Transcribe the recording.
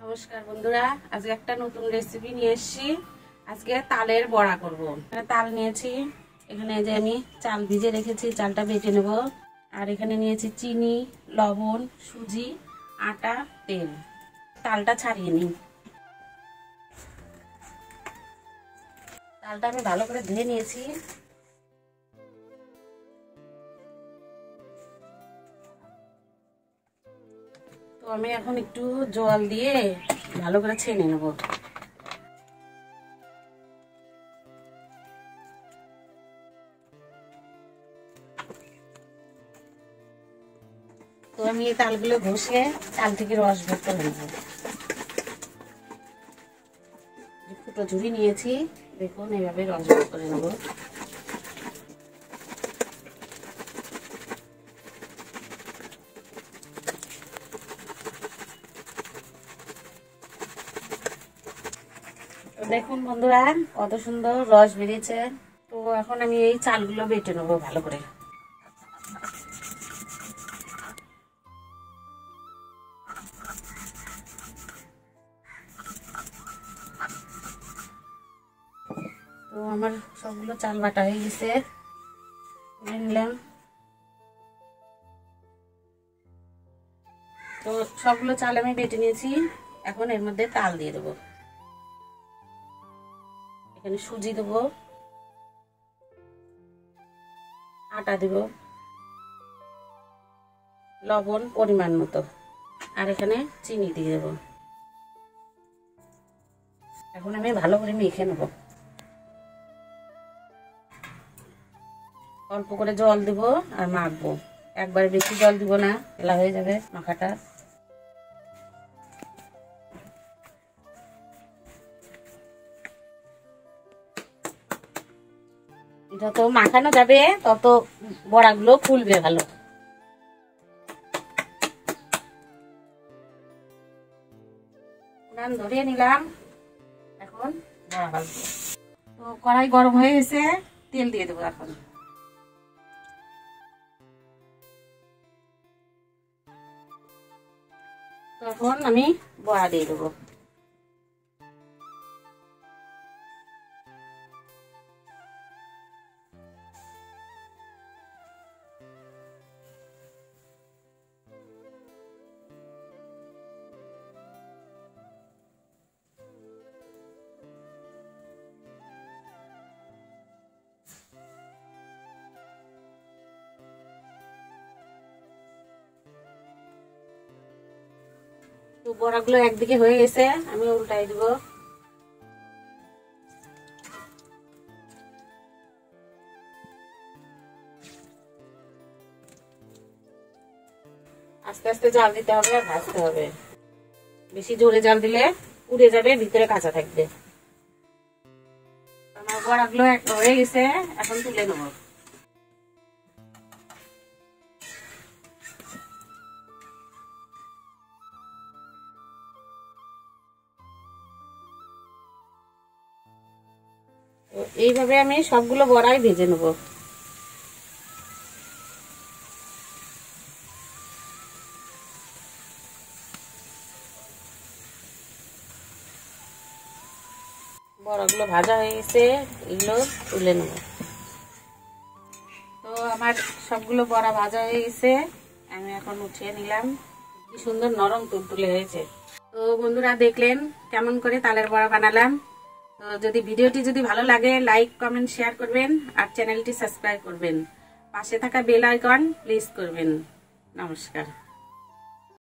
নমস্কার বন্ধুরা, আজকে একটা নতুন রেসিপি নিয়ে এসেছি। আজকে তালের বড়া করব। তাল নিয়েছি, এখানে যে আমি চাল ভিজে রেখেছি, চালটা বেটে নেব। আর এখানে নিয়েছি চিনি, লবণ, সুজি, আটা, তেল। তালটা ছাড়িয়ে নিই। তালটা আমি ভালো করে ধুয়ে নিয়েছি। তো আমি এখন একটু জল দিয়ে ভালো করে ছেনে নেব। তো আমি এই তালগুলো ঘষে চাল থেকে রস বের করে নেব। ফুটো ঝুড়ি নিয়েছি, দেখুন এইভাবে রস বের করে নেব। দেখুন বন্ধুরা, কত সুন্দর রস বেরিয়েছে। তো এখন আমি এই চালগুলো বেটে নেবো ভালো করে। তো আমার সবগুলো চাল বাটা হয়ে গেছে, নিলাম। তো সবগুলো চাল আমি বেটে নিয়েছি। এখন এর মধ্যে তাল দিয়ে দেবো। এখানে সুজি দেবো, আটা দেব, লবণ পরিমাণ মতো, আর এখানে চিনি দিয়ে দেবো। এখন আমি ভালো করে মেখে নেব। অল্প করে জল দেব আর মাখবো। একবারে বেশি জল দিব না, এলা হয়ে যাবে মাখাটা। যত মাখানো যাবে তত বড়াগুলো ফুলবে ভালো। উনান ধরিয়ে নিলাম, এখন বড়া ভাজবো। তো কড়াই গরম হয়ে গেছে, তেল দিয়ে দেবো এখন। তখন আমি বড়া দিয়ে দেবো। তো বড়াগুলো একদিকে হয়ে গেছে, আমি উল্টাই দিব। আস্তে আস্তে জাল দিতে হবে আর ভাজতে হবে। বেশি জোরে জাল দিলে পুড়ে যাবে, ভিতরে কাঁচা থাকবে। আমার বড়াগুলো হয়ে গেছে, এখন তুলে নেব। এইভাবে আমি সবগুলো বড়াই ভেজে নেব। বড়াগুলো ভাজা হয়ে গেছে, এগুলো তুলে নেব। তো আমার সবগুলো বড়া ভাজা হয়ে গেছে, আমি এখন উঠিয়ে নিলাম। কি সুন্দর নরম তুলতুলে হয়েছে। তো বন্ধুরা, দেখলেন কেমন করে তালের বড়া বানালাম। তো যদি ভিডিওটি ভালো লাগে, লাইক, কমেন্ট, শেয়ার করবেন আর চ্যানেলটি সাবস্ক্রাইব করবেন। পাশে থাকা বেল আইকন প্রেস করবেন। নমস্কার।